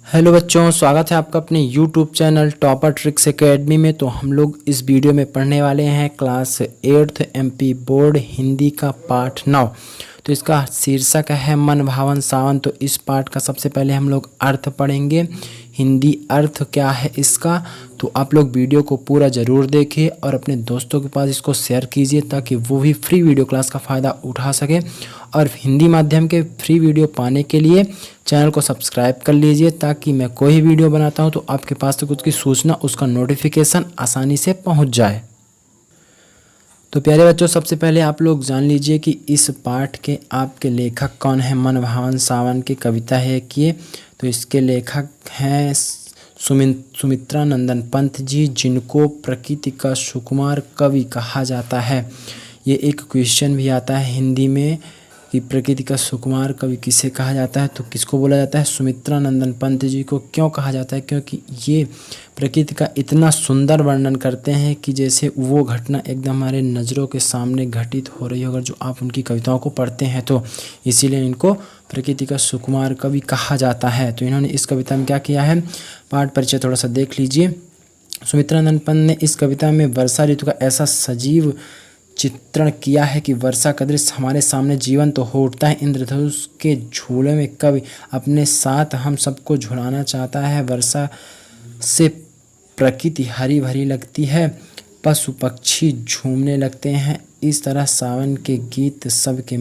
Hello बच्चों, स्वागत है आपका अपने YouTube channel topper tricks academy में। तो हम लोग इस वीडियो में पढ़ने वाले हैं class 8th MP board Hindi का पाठ 9। तो इसका शीर्षक है मन भावन सावन। तो इस पाठ का सबसे पहले हम लोग अर्थ पढ़ेंगे, हिंदी अर्थ क्या है इसका। तो आप लोग वीडियो को पूरा ज़रूर देखें और अपने दोस्तों के पास इसको शेयर कीजिए ताकि वो भी फ्री वीडियो क्लास का फ़ायदा उठा सके। और हिंदी माध्यम के फ्री वीडियो पाने के लिए चैनल को सब्सक्राइब कर लीजिए ताकि मैं कोई वीडियो बनाता हूं तो आपके पास तक उसकी सूचना, उसका नोटिफिकेशन आसानी से पहुंच जाए। तो प्यारे बच्चों, सबसे पहले आप लोग जान लीजिए कि इस पाठ के आपके लेखक कौन है। मन भावन सावन की कविता है एक ये। तो इसके लेखक हैं सुमित्रा नंदन पंत जी, जिनको प्रकृति का सुकुमार कवि कहा जाता है। ये एक क्वेश्चन भी आता है हिंदी में कि प्रकृति का सुकुमार कवि किसे कहा जाता है। तो किसको बोला जाता है? सुमित्रा नंदन पंत जी को। क्यों कहा जाता है? क्योंकि ये प्रकृति का इतना सुंदर वर्णन करते हैं कि जैसे वो घटना एकदम हमारे नज़रों के सामने घटित हो रही हो अगर जो आप उनकी कविताओं को पढ़ते हैं तो। इसीलिए इनको प्रकृति का सुकुमार कवि कहा जाता है। तो इन्होंने इस कविता में क्या किया है, पाठ परिचय थोड़ा सा देख लीजिए। सुमित्रा नंदन पंत ने इस कविता में वर्षा ऋतु का ऐसा सजीव चित्रण किया है कि वर्षा का दृश्य हमारे सामने जीवन तो हो उठता है। इंद्रधनुष के झूले में कवि अपने साथ हम सबको झुलाना चाहता है। वर्षा से प्रकृति हरी भरी लगती है, पशु पक्षी झूमने लगते हैं। इस तरह सावन के गीत सबके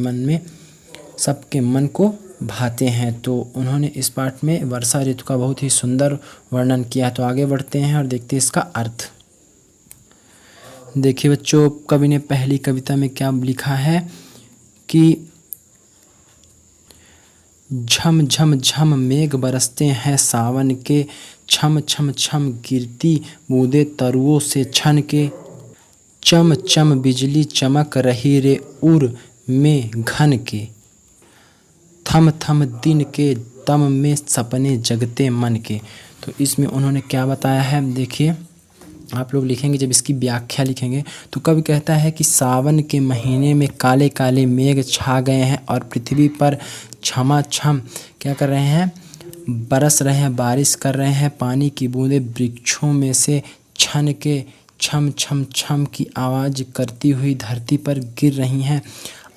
मन को भाते हैं। तो उन्होंने इस पाठ में वर्षा ऋतु का बहुत ही सुंदर वर्णन किया। तो आगे बढ़ते हैं और देखते हैं इसका अर्थ। देखिए बच्चों, कवि ने पहली कविता में क्या लिखा है कि झम झम झम मेघ बरसते हैं सावन के, छम छम छम गिरती बूंदे तरुओं से छन के, चम चम बिजली चमक रही रे उर में घन के, थम थम दिन के दम में सपने जगते मन के। तो इसमें उन्होंने क्या बताया है, देखिए आप लोग लिखेंगे, जब इसकी व्याख्या लिखेंगे तो कवि कहता है कि सावन के महीने में काले काले मेघ छा गए हैं और पृथ्वी पर छमाछम क्या कर रहे हैं, बरस रहे हैं, बारिश कर रहे हैं। पानी की बूंदें वृक्षों में से छन के छम छम छम की आवाज़ करती हुई धरती पर गिर रही हैं।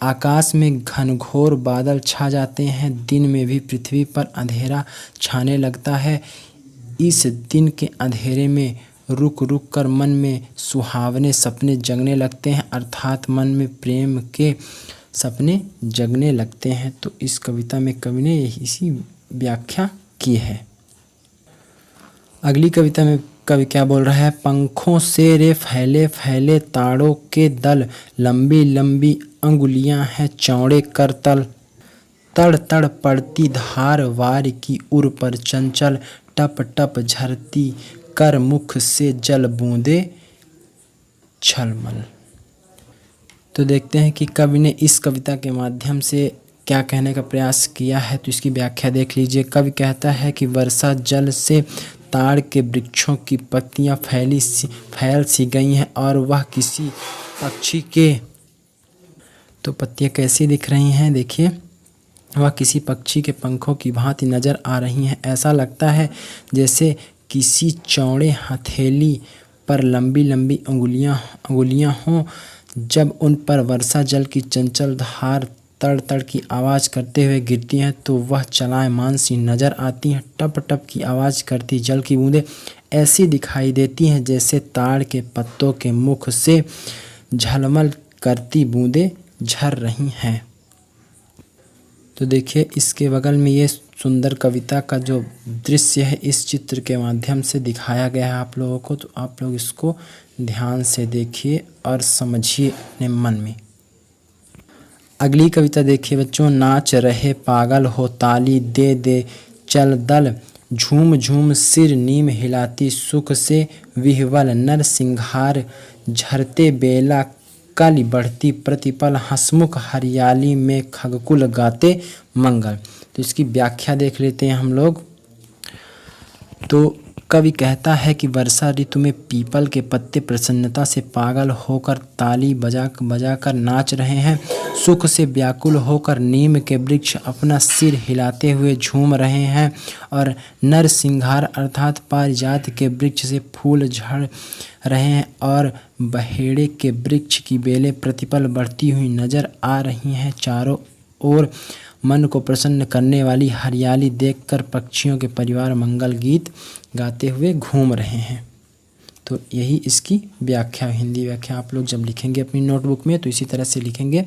आकाश में घनघोर बादल छा जाते हैं। दिन में भी पृथ्वी पर अंधेरा छाने लगता है। इस दिन के अंधेरे में रुक रुक कर मन में सुहावने सपने जगने लगते हैं, अर्थात मन में प्रेम के सपने जगने लगते हैं। तो इस कविता में कवि ने इसी व्याख्या की है। अगली कविता में कवि क्या बोल रहा है, पंखों से रे फैले फैले ताड़ों के दल, लंबी लंबी अंगुलियां हैं चौड़े कर तल, तड़ तड़ पड़ती धार वार की उर पर चंचल, टप टप झरती कर मुख से जल बूंदे छलमल। तो देखते हैं कि कवि ने इस कविता के माध्यम से क्या कहने का प्रयास किया है। तो इसकी व्याख्या देख लीजिए। कवि कहता है कि वर्षा जल से ताड़ के वृक्षों की पत्तियां फैल सी गई हैं और वह किसी पक्षी के, तो पत्तियां कैसी दिख रही हैं, देखिए वह किसी पक्षी के पंखों की भांति नजर आ रही हैं। ऐसा लगता है जैसे किसी चौड़े हथेली पर लंबी लंबी अंगुलियां हों। जब उन पर वर्षा जल की चंचल धार तड़ तड़ की आवाज़ करते हुए गिरती हैं तो वह चलायमान सी नज़र आती हैं। टप टप की आवाज़ करती जल की बूंदें ऐसी दिखाई देती हैं जैसे ताड़ के पत्तों के मुख से झलमल करती बूंदें झर रही हैं। तो देखिए इसके बगल में ये सुंदर कविता का जो दृश्य है इस चित्र के माध्यम से दिखाया गया है आप लोगों को। तो आप लोग इसको ध्यान से देखिए और समझिए अपने मन में। अगली कविता देखिए बच्चों, नाच रहे पागल हो ताली दे दे चल दल, झूम झूम सिर नीम हिलाती सुख से विह्वल, नर सिंघार झरते बेला कली बढ़ती प्रतिपल, हंसमुख हरियाली में खगकुल गाते मंगल। तो इसकी व्याख्या देख लेते हैं हम लोग। तो कवि कहता है कि वर्षा ऋतु में पीपल के पत्ते प्रसन्नता से पागल होकर ताली बजाकर नाच रहे हैं। सुख से व्याकुल होकर नीम के वृक्ष अपना सिर हिलाते हुए झूम रहे हैं और नरसिंहार अर्थात पारिजात के वृक्ष से फूल झड़ रहे हैं और बहेड़े के वृक्ष की बेलें प्रतिपल बढ़ती हुई नजर आ रही हैं। चारों ओर मन को प्रसन्न करने वाली हरियाली देखकर पक्षियों के परिवार मंगल गीत गाते हुए घूम रहे हैं। तो यही इसकी व्याख्या, हिंदी व्याख्या आप लोग जब लिखेंगे अपनी नोटबुक में तो इसी तरह से लिखेंगे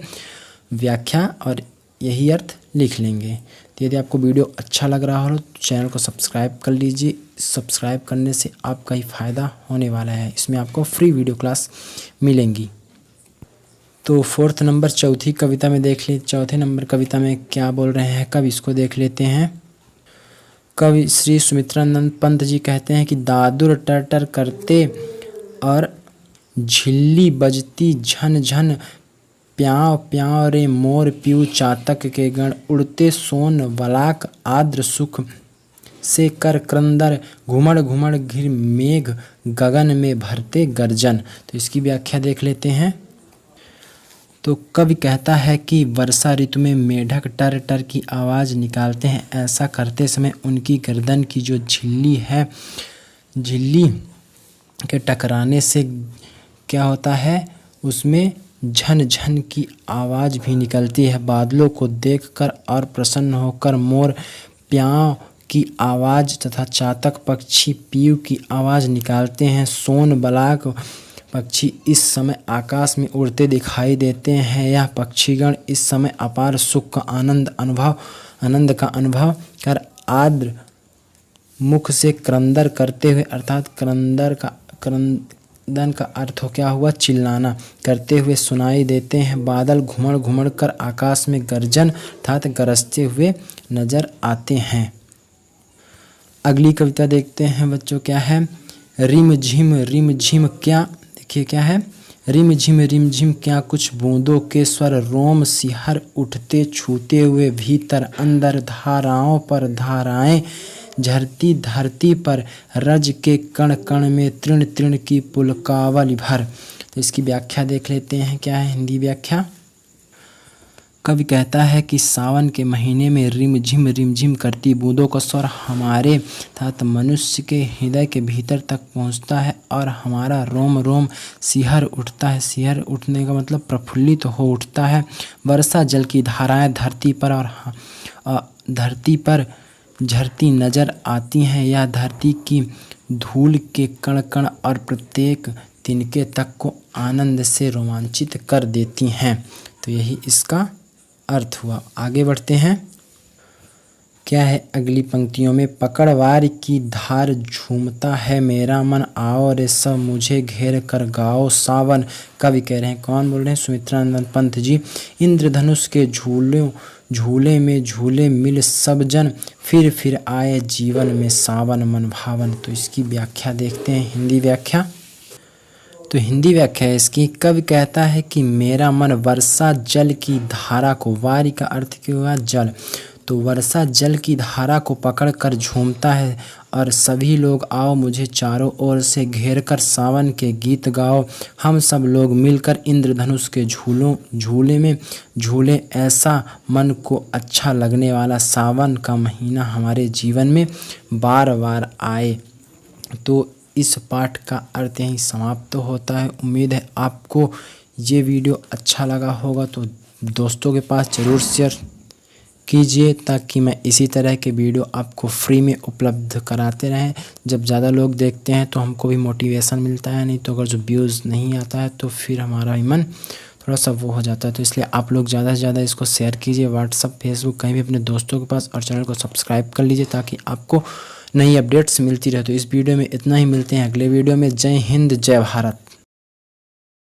व्याख्या और यही अर्थ लिख लेंगे। तो यदि आपको वीडियो अच्छा लग रहा हो तो चैनल को सब्सक्राइब कर लीजिए। सब्सक्राइब करने से आपका ही फ़ायदा होने वाला है, इसमें आपको फ्री वीडियो क्लास मिलेंगी। तो 4th नंबर चौथी कविता में देख ली। चौथे नंबर कविता में क्या बोल रहे हैं कवि, इसको देख लेते हैं। कवि श्री सुमित्रानंद पंत जी कहते हैं कि दादुर टर टर करते और झिल्ली बजती झन झन, प्याव प्याव रे मोर पीऊ चातक के गण, उड़ते सोन वलाक आद्र सुख से कर क्रंदर, घुमड़ घुमड़ घिर मेघ गगन में भरते गर्जन। तो इसकी व्याख्या देख लेते हैं। तो कवि कहता है कि वर्षा ऋतु में मेढक टर टर की आवाज़ निकालते हैं। ऐसा करते समय उनकी गर्दन की जो झिल्ली है, झिल्ली के टकराने से क्या होता है, उसमें झन झन की आवाज़ भी निकलती है। बादलों को देखकर और प्रसन्न होकर मोर प्याव की आवाज़ तथा चातक पक्षी पीऊ की आवाज़ निकालते हैं। सोन बलाक पक्षी इस समय आकाश में उड़ते दिखाई देते हैं। यह पक्षीगण इस समय अपार सुख का आनंद का अनुभव कर आर्द्र मुख से क्रंदन करते हुए अर्थात क्रंदन का अर्थ क्या हुआ, चिल्लाना करते हुए सुनाई देते हैं। बादल घुमड़ घुमड़ कर आकाश में गर्जन अर्थात गरजते हुए नजर आते हैं। अगली कविता देखते हैं बच्चों, क्या है, रिम झिम क्या, देखिए क्या है, रिम झिम क्या कुछ बूंदों के स्वर, रोम सिहर उठते छूते हुए भीतर अंदर, धाराओं पर धाराएं झरती धरती पर, रज के कण कण में तृण तृण की पुलकावली भर। तो इसकी व्याख्या देख लेते हैं, क्या है हिंदी व्याख्या। कवि कहता है कि सावन के महीने में रिम झिम करती बूंदों का स्वर हमारे अर्थात मनुष्य के हृदय के भीतर तक पहुंचता है और हमारा रोम रोम सिहर उठता है। सिहर उठने का मतलब प्रफुल्लित हो उठता है। वर्षा जल की धाराएं धरती पर और धरती पर झरती नजर आती हैं। यह धरती की धूल के कण कण और प्रत्येक तिनके तक को आनंद से रोमांचित कर देती हैं। तो यही इसका अर्थ हुआ। आगे बढ़ते हैं, क्या है अगली पंक्तियों में, पकड़वार की धार झूमता है मेरा मन, आओ रे सब मुझे घेर कर गाओ सावन। कवि कह रहे हैं, कौन बोल रहे हैं, सुमित्रानंद पंत जी। इंद्रधनुष के झूले में झूले मिल सब जन, फिर आए जीवन में सावन मन भावन। तो इसकी व्याख्या देखते हैं, हिंदी व्याख्या। तो हिंदी व्याख्या है इसकी, कवि कहता है कि मेरा मन वर्षा जल की धारा को, वारी का अर्थ क्या हुआ, जल, तो वर्षा जल की धारा को पकड़कर झूमता है और सभी लोग आओ मुझे चारों ओर से घेरकर सावन के गीत गाओ। हम सब लोग मिलकर इंद्रधनुष के झूले में झूले, ऐसा मन को अच्छा लगने वाला सावन का महीना हमारे जीवन में बार बार आए। तो इस पाठ का अर्थ यहीं समाप्त होता है। उम्मीद है आपको ये वीडियो अच्छा लगा होगा, तो दोस्तों के पास ज़रूर शेयर कीजिए ताकि मैं इसी तरह के वीडियो आपको फ्री में उपलब्ध कराते रहें। जब ज़्यादा लोग देखते हैं तो हमको भी मोटिवेशन मिलता है, नहीं तो अगर जो व्यूज़ नहीं आता है तो फिर हमारा भी मन थोड़ा सा वो हो जाता है। तो इसलिए आप लोग ज़्यादा से ज़्यादा इसको शेयर कीजिए व्हाट्सअप, फेसबुक, कहीं भी अपने दोस्तों के पास, और चैनल को सब्सक्राइब कर लीजिए ताकि आपको नई अपडेट्स मिलती रहे। तो इस वीडियो में इतना ही, मिलते हैं अगले वीडियो में। जय हिंद, जय भारत।